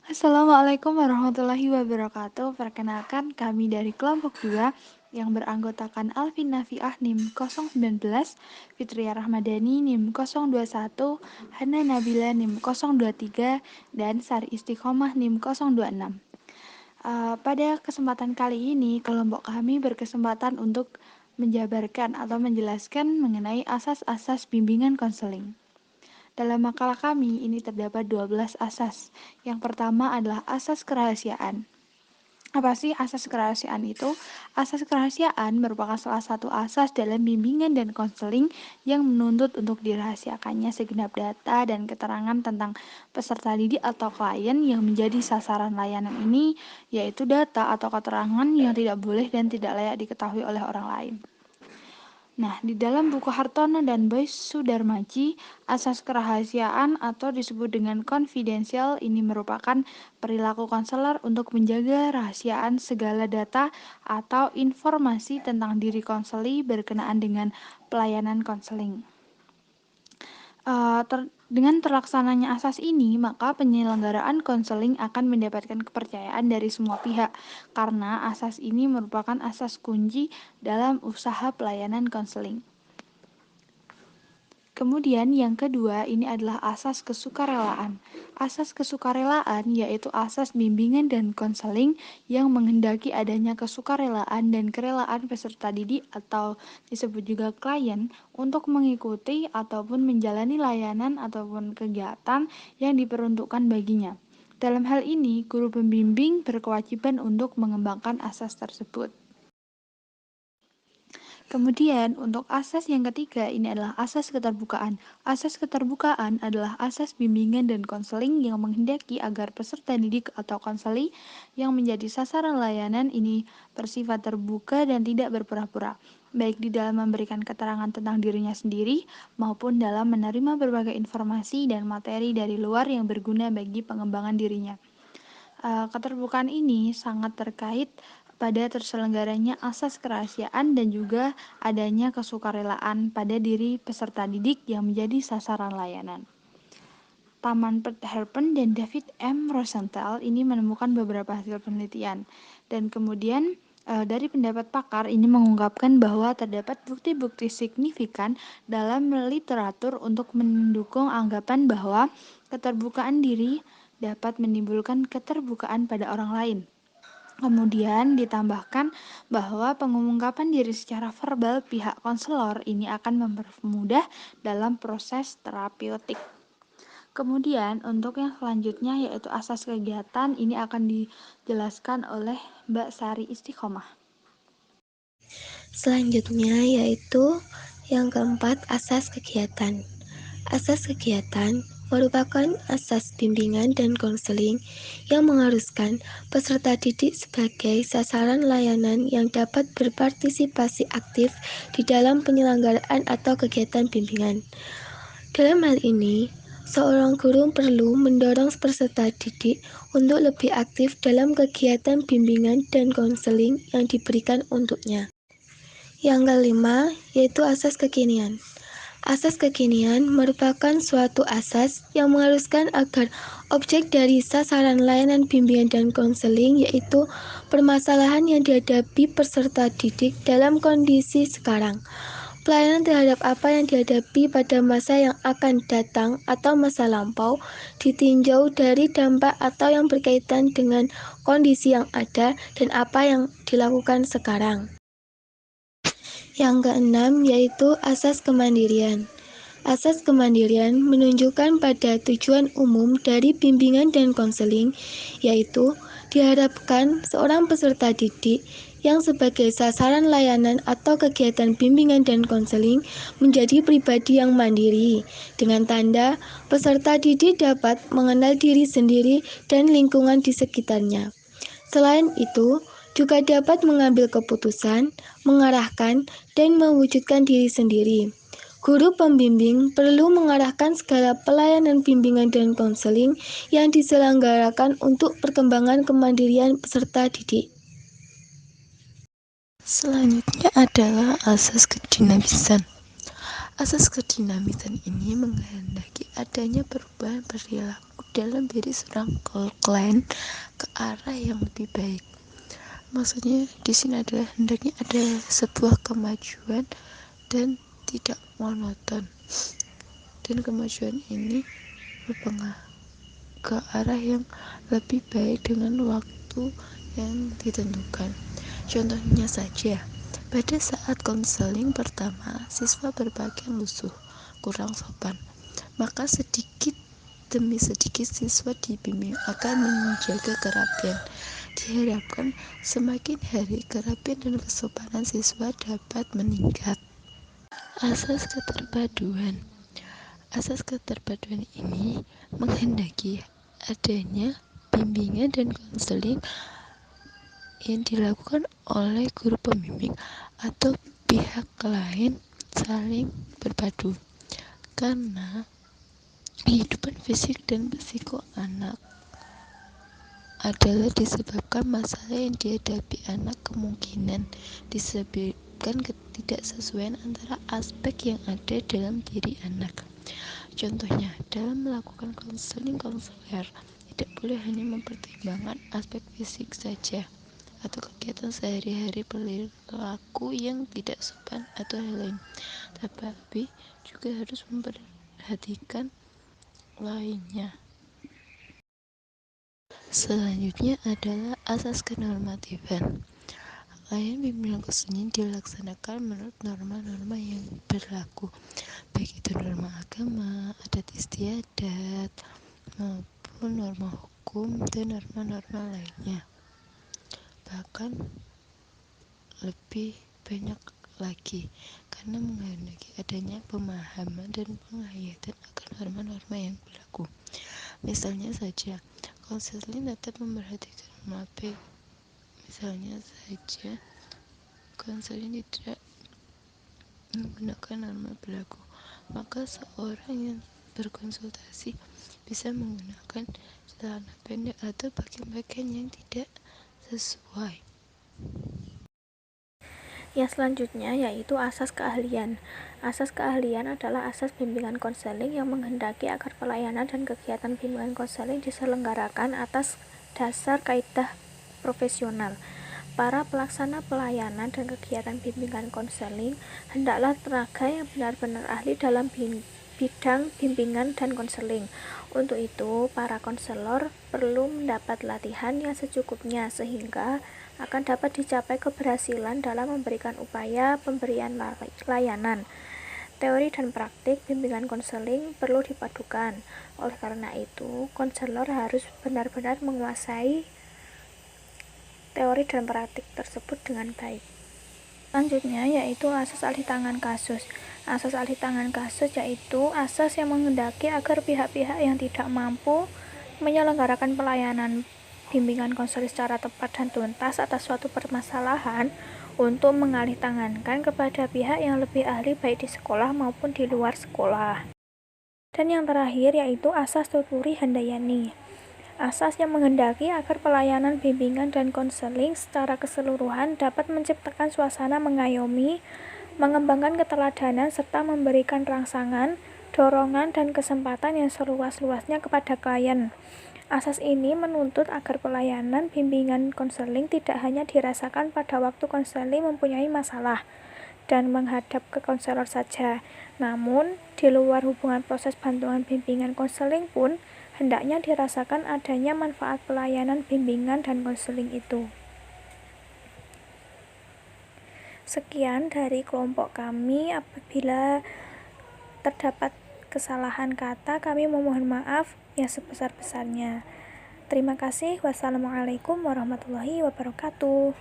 Assalamualaikum warahmatullahi wabarakatuh. Perkenalkan kami dari kelompok 2 yang beranggotakan Alvin Nafiah NIM 019, Fitria Rahmadani NIM 021, Hana Nabila NIM 023, dan Sari Istiqomah NIM 026. Pada kesempatan kali ini, kelompok kami berkesempatan untuk menjabarkan atau menjelaskan mengenai asas-asas bimbingan konseling. Dalam makalah kami, ini terdapat 12 asas. Yang pertama adalah asas kerahasiaan. Apa sih asas kerahasiaan itu? Asas kerahasiaan merupakan salah satu asas dalam bimbingan dan konseling yang menuntut untuk dirahasiakannya segenap data dan keterangan tentang peserta didik atau klien yang menjadi sasaran layanan ini, yaitu data atau keterangan yang tidak boleh dan tidak layak diketahui oleh orang lain. Nah, di dalam buku Hartono dan Boy Sudarmaji, asas kerahasiaan atau disebut dengan konfidensial ini merupakan perilaku konselor untuk menjaga rahasiaan segala data atau informasi tentang diri konseli berkenaan dengan pelayanan konseling. Dengan terlaksananya asas ini, maka penyelenggaraan konseling akan mendapatkan kepercayaan dari semua pihak, karena asas ini merupakan asas kunci dalam usaha pelayanan konseling. Kemudian yang kedua ini adalah asas kesukarelaan. Asas kesukarelaan yaitu asas bimbingan dan konseling yang menghendaki adanya kesukarelaan dan kerelaan peserta didik atau disebut juga klien untuk mengikuti ataupun menjalani layanan ataupun kegiatan yang diperuntukkan baginya. Dalam hal ini, guru pembimbing berkewajiban untuk mengembangkan asas tersebut. Kemudian, untuk asas yang ketiga ini adalah asas keterbukaan. Asas keterbukaan adalah asas bimbingan dan konseling yang menghendaki agar peserta didik atau konseli yang menjadi sasaran layanan ini bersifat terbuka dan tidak berpura-pura, baik di dalam memberikan keterangan tentang dirinya sendiri maupun dalam menerima berbagai informasi dan materi dari luar yang berguna bagi pengembangan dirinya. Keterbukaan ini sangat terkait pada terselenggaranya asas kerahasiaan dan juga adanya kesukarelaan pada diri peserta didik yang menjadi sasaran layanan. Taman Herpen dan David M. Rosenthal ini menemukan beberapa hasil penelitian, dan kemudian dari pendapat pakar ini mengungkapkan bahwa terdapat bukti-bukti signifikan dalam literatur untuk mendukung anggapan bahwa keterbukaan diri dapat menimbulkan keterbukaan pada orang lain. Kemudian ditambahkan bahwa pengungkapan diri secara verbal pihak konselor ini akan mempermudah dalam proses terapeutik. Kemudian untuk yang selanjutnya yaitu asas kegiatan ini akan dijelaskan oleh Mbak Sari Istiqomah. Selanjutnya yaitu yang keempat, asas kegiatan. Asas kegiatan merupakan asas bimbingan dan konseling yang mengharuskan peserta didik sebagai sasaran layanan yang dapat berpartisipasi aktif di dalam penyelenggaraan atau kegiatan bimbingan. Dalam hal ini, seorang guru perlu mendorong peserta didik untuk lebih aktif dalam kegiatan bimbingan dan konseling yang diberikan untuknya. Yang kelima, yaitu asas kekinian. Asas kekinian merupakan suatu asas yang mengharuskan agar objek dari sasaran layanan bimbingan dan konseling yaitu permasalahan yang dihadapi peserta didik dalam kondisi sekarang, pelayanan terhadap apa yang dihadapi pada masa yang akan datang atau masa lampau, ditinjau dari dampak atau yang berkaitan dengan kondisi yang ada dan apa yang dilakukan sekarang. Yang keenam yaitu asas kemandirian. Asas kemandirian menunjukkan pada tujuan umum dari bimbingan dan konseling, yaitu diharapkan seorang peserta didik yang sebagai sasaran layanan atau kegiatan bimbingan dan konseling menjadi pribadi yang mandiri, dengan tanda peserta didik dapat mengenal diri sendiri dan lingkungan di sekitarnya. Selain itu, juga dapat mengambil keputusan, mengarahkan, dan mewujudkan diri sendiri. Guru pembimbing perlu mengarahkan segala pelayanan bimbingan dan konseling yang diselenggarakan untuk perkembangan kemandirian peserta didik. Selanjutnya adalah asas kedinabisan. Asas kedinamisan ini menghendaki adanya perubahan perilaku dalam diri seorang klien ke arah yang lebih baik. Maksudnya di sini adalah hendaknya ada sebuah kemajuan dan tidak monoton. Dan kemajuan ini berpengaruh ke arah yang lebih baik dengan waktu yang ditentukan. Contohnya saja, pada saat konseling pertama, siswa berpakaian lusuh, kurang sopan. Maka sedikit demi sedikit siswa dibimbing akan menjaga kerapian. Diharapkan semakin hari kerapian dan kesopanan siswa dapat meningkat. Asas keterpaduan. Asas keterpaduan ini menghendaki adanya bimbingan dan konseling yang dilakukan oleh guru pembimbing atau pihak lain saling berpadu, karena kehidupan fisik dan psiko anak adalah disebabkan masalah yang dihadapi anak, kemungkinan disebabkan ketidaksesuaian antara aspek yang ada dalam diri anak. Contohnya, dalam melakukan konseler tidak boleh hanya mempertimbangkan aspek fisik saja atau kegiatan sehari-hari, perilaku yang tidak sopan atau hal lain, tapi juga harus memperhatikan lainnya. Selanjutnya adalah asas kenormatifan. Layanan bimbingan konseling dilaksanakan menurut norma-norma yang berlaku, baik itu norma agama, adat istiadat, maupun norma hukum dan norma-norma lainnya. Bahkan lebih banyak lagi, karena menghendaki adanya pemahaman dan penghayatan akan norma-norma yang berlaku. Misalnya saja, konseling tetap memperhatikan norma B. Misalnya saja, konseling tidak menggunakan norma berlaku, maka seorang yang berkonsultasi bisa menggunakan celana pendek atau pakaian yang tidak sesuai. Yang selanjutnya yaitu asas keahlian. Asas keahlian adalah asas bimbingan konseling yang menghendaki agar pelayanan dan kegiatan bimbingan konseling diselenggarakan atas dasar kaidah profesional. Para pelaksana pelayanan dan kegiatan bimbingan konseling hendaklah tenaga yang benar-benar ahli dalam bidang bimbingan dan konseling. Untuk itu, para konselor perlu mendapat latihan yang secukupnya sehingga akan dapat dicapai keberhasilan dalam memberikan upaya pemberian layanan. Teori dan praktik bimbingan konseling perlu dipadukan. Oleh karena itu, konselor harus benar-benar menguasai teori dan praktik tersebut dengan baik. Selanjutnya yaitu asas alih tangan kasus. Asas alih tangan kasus yaitu asas yang menghendaki agar pihak-pihak yang tidak mampu menyelenggarakan pelayanan bimbingan konseling secara tepat dan tuntas atas suatu permasalahan untuk mengalih tangankan kepada pihak yang lebih ahli baik di sekolah maupun di luar sekolah. Dan yang terakhir yaitu asas Tuturi Handayani. Asas yang menghendaki agar pelayanan bimbingan dan konseling secara keseluruhan dapat menciptakan suasana mengayomi, mengembangkan keteladanan, serta memberikan rangsangan, dorongan, dan kesempatan yang seluas-luasnya kepada klien. Asas ini menuntut agar pelayanan bimbingan konseling tidak hanya dirasakan pada waktu konseling mempunyai masalah dan menghadap ke konselor saja, namun di luar hubungan proses bantuan bimbingan konseling pun hendaknya dirasakan adanya manfaat pelayanan bimbingan dan konseling itu. Sekian dari kelompok kami. Apabila terdapat kesalahan kata, kami memohon maaf yang sebesar-besarnya. Terima kasih. Wassalamualaikum warahmatullahi wabarakatuh.